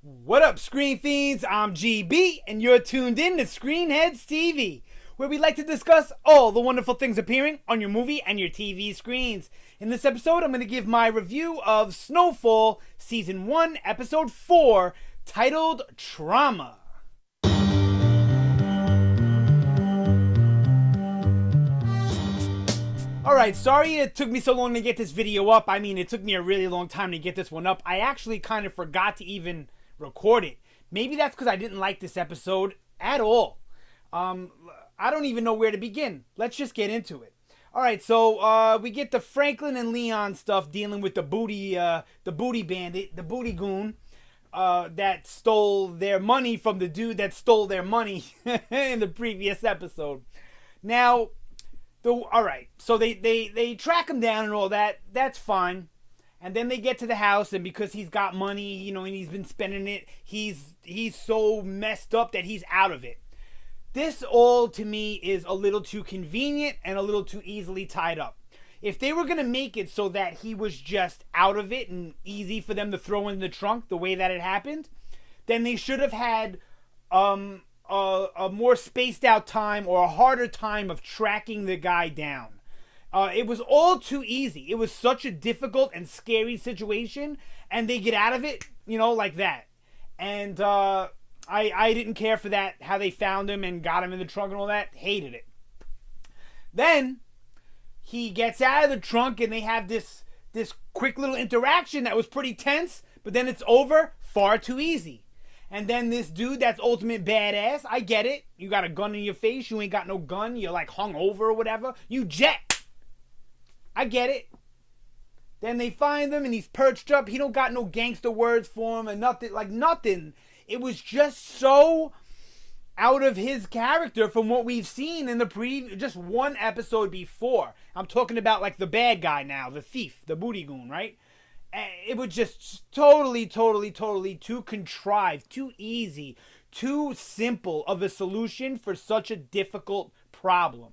What up, Screen Fiends? I'm GB, and you're tuned in to Headz TV, where we like to discuss all the wonderful things appearing on your movie and your TV screens. In this episode, I'm going to give my review of Snowfall, Season 1, Episode 4, titled Trauma. Alright, sorry it took me so long to get this video up. I mean, it took me a really long time to get this one up. I actually kind of forgot to even record it. Maybe that's because I didn't like this episode at all. I don't even know where to begin. Let's just get into it. Alright, so we get the Franklin and Leon stuff dealing with the booty bandit, the booty goon that stole their money from the dude that stole their money in the previous episode. Now, alright, so they track him down and all that. That's fine. And then they get to the house, and because he's got money, you know, and he's been spending it, he's so messed up that he's out of it. This all, to me, is a little too convenient and a little too easily tied up. If they were going to make it so that he was just out of it and easy for them to throw in the trunk the way that it happened, then they should have had a more spaced out time or a harder time of tracking the guy down. It was all too easy. It was such a difficult and scary situation, and they get out of it, you know, like that. And I didn't care for that, how they found him and got him in the trunk and all that. Hated it. Then he gets out of the trunk, and they have this quick little interaction that was pretty tense, but then it's over far too easy. And then this dude that's ultimate badass, I get it. You got a gun in your face, you ain't got no gun, you're like hung over or whatever. You jet. I get it. Then they find him and he's perched up. He don't got no gangster words for him and nothing. Like nothing. It was just so out of his character from what we've seen in the just one episode before. I'm talking about like the bad guy now, the thief, the booty goon, right? It was just totally too contrived, too easy, too simple of a solution for such a difficult problem.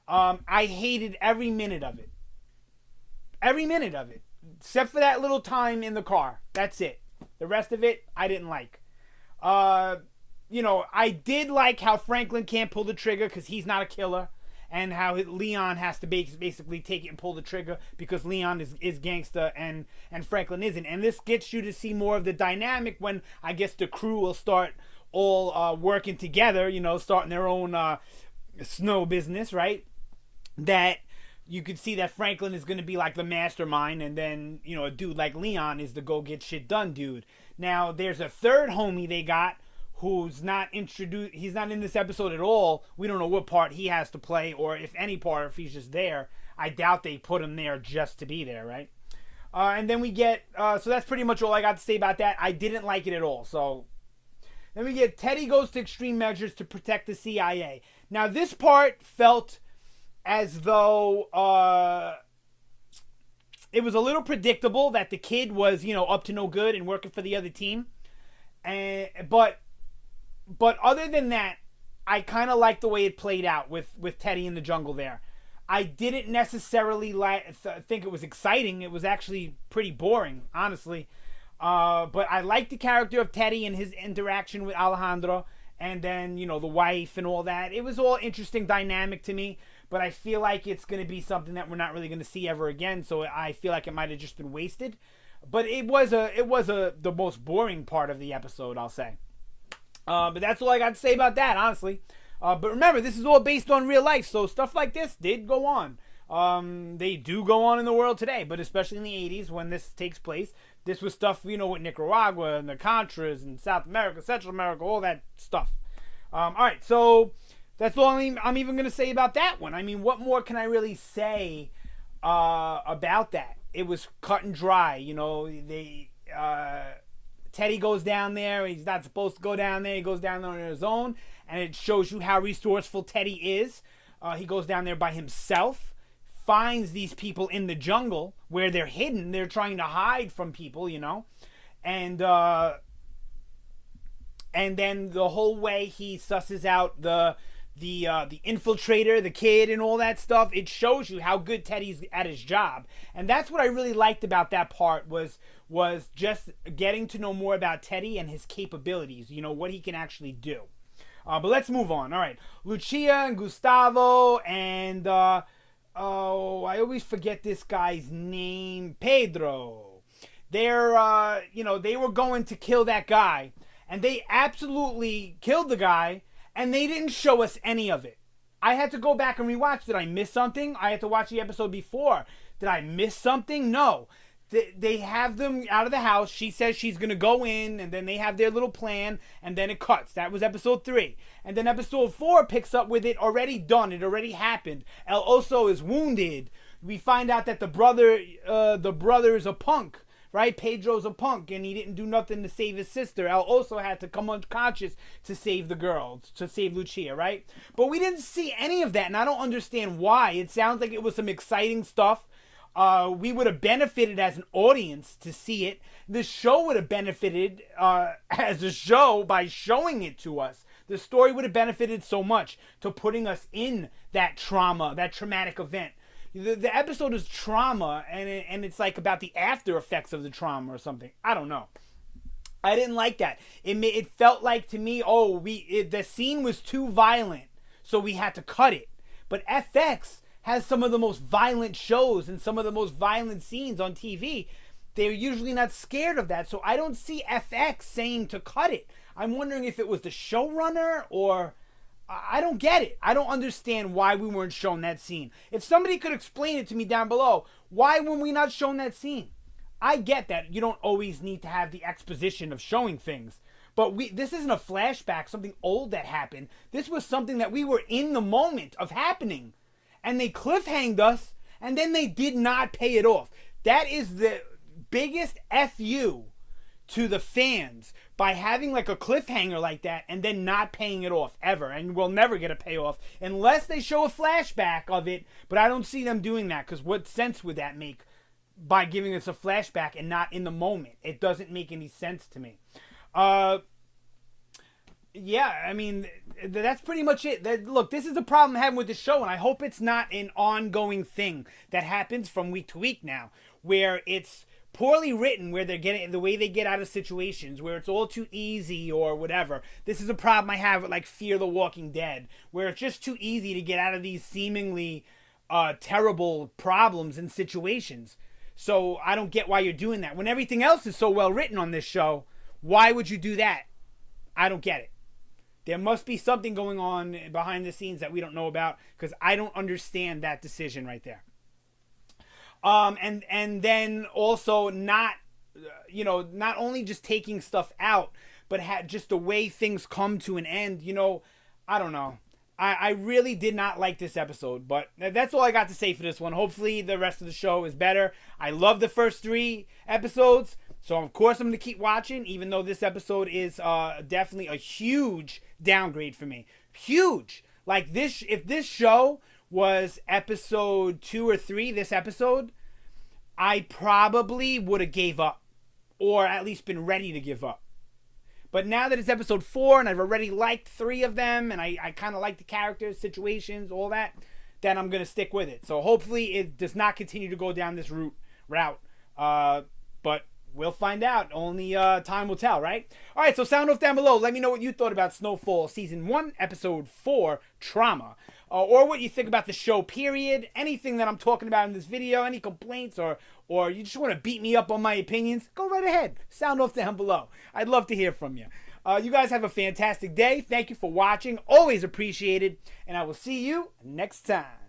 I hated every minute of it. Every minute of it. Except for that little time in the car. That's it. The rest of it, I didn't like. You know, I did like how Franklin can't pull the trigger because he's not a killer. And how Leon has to basically take it and pull the trigger because Leon is gangster and Franklin isn't. And this gets you to see more of the dynamic when I guess the crew will start all working together, you know, starting their own snow business, right? That you could see that Franklin is going to be like the mastermind, and then, you know, a dude like Leon is the go get shit done dude. Now, there's a third homie they got who's not introduced. He's not in this episode at all. We don't know what part he has to play, or if any part, if he's just there. I doubt they put him there just to be there, right? And then we get, so that's pretty much all I got to say about that. I didn't like it at all. So then we get Teddy goes to extreme measures to protect the CIA. Now, this part felt as though it was a little predictable that the kid was, you know, up to no good and working for the other team. But other than that, I kind of liked the way it played out with Teddy in the jungle there. I didn't necessarily think it was exciting. It was actually pretty boring, honestly. But I liked the character of Teddy and his interaction with Alejandro. And then, you know, the wife and all that. It was all interesting dynamic to me. But I feel like it's going to be something that we're not really going to see ever again. So I feel like it might have just been wasted. But it was the most boring part of the episode, I'll say. But that's all I got to say about that, honestly. But remember, this is all based on real life. So stuff like this did go on. They do go on in the world today. But especially in the 80s when this takes place. This was stuff, you know, with Nicaragua and the Contras and South America, Central America, all that stuff. All right, so that's all I'm even going to say about that one. I mean, what more can I really say about that? It was cut and dry. You know, Teddy goes down there. He's not supposed to go down there. He goes down there on his own, and it shows you how resourceful Teddy is. He goes down there by himself, finds these people in the jungle where they're hidden. They're trying to hide from people, you know, and then the whole way he susses out the infiltrator, the kid, and all that stuff. It shows you how good Teddy's at his job, and that's what I really liked about that part was was just getting to know more about Teddy and his capabilities, you know, what he can actually do. But let's move on. All right. Lucia and Gustavo and, I always forget this guy's name. Pedro. They're, you know, they were going to kill that guy. And they absolutely killed the guy. And they didn't show us any of it. I had to go back and rewatch. Did I miss something? I had to watch the episode before. Did I miss something? No. They have them out of the house. She says she's going to go in, and then they have their little plan, and then it cuts. That was episode 3. And then episode 4 picks up with it already done. It already happened. El Oso is wounded. We find out that the brother is a punk. Right? Pedro's a punk, and he didn't do nothing to save his sister. El Oso had to come unconscious to save the girl, to save Lucia, right? But we didn't see any of that, and I don't understand why. It sounds like it was some exciting stuff. We would have benefited as an audience to see it. The show would have benefited as a show by showing it to us. The story would have benefited so much to putting us in that trauma, that traumatic event. The episode is trauma, and it's like about the after effects of the trauma or something. I don't know. I didn't like that. It felt like to me, the scene was too violent, so we had to cut it. But FX has some of the most violent shows and some of the most violent scenes on TV. They're usually not scared of that, so I don't see FX saying to cut it. I'm wondering if it was the showrunner or... I don't get it. I don't understand why we weren't shown that scene. If somebody could explain it to me down below, why were we not shown that scene? I get that you don't always need to have the exposition of showing things. But this isn't a flashback, something old that happened. This was something that we were in the moment of happening. And they cliffhanged us, and then they did not pay it off. That is the biggest FU to the fans by having like a cliffhanger like that and then not paying it off ever. And we'll never get a payoff unless they show a flashback of it. But I don't see them doing that, because what sense would that make by giving us a flashback and not in the moment? It doesn't make any sense to me. Yeah, I mean, that's pretty much it. Look, this is the problem I'm having with the show, and I hope it's not an ongoing thing that happens from week to week now, where it's poorly written, where they're getting the way they get out of situations, where it's all too easy or whatever. This is a problem I have with like Fear the Walking Dead, where it's just too easy to get out of these seemingly terrible problems and situations. So I don't get why you're doing that. When everything else is so well written on this show, why would you do that? I don't get it. There must be something going on behind the scenes that we don't know about, because I don't understand that decision right there. And then also not only just taking stuff out, but just the way things come to an end. I don't know. I really did not like this episode, but that's all I got to say for this one. Hopefully the rest of the show is better. I love the first 3 episodes, so of course I'm going to keep watching, even though this episode is definitely a huge downgrade for me. Huge. Like this, if this show was episode 2 or 3, this episode, I probably would have gave up, or at least been ready to give up. But now that it's episode 4 and I've already liked 3 of them, and I kind of like the characters, situations, all that, then I'm going to stick with it. So hopefully it does not continue to go down this route. But we'll find out. Only time will tell, right? All right, so sound off down below. Let me know what you thought about Snowfall Season 1, Episode 4, Trauma. Or what you think about the show, period. Anything that I'm talking about in this video, any complaints, or you just want to beat me up on my opinions, go right ahead. Sound off down below. I'd love to hear from you. You guys have a fantastic day. Thank you for watching. Always appreciated. And I will see you next time.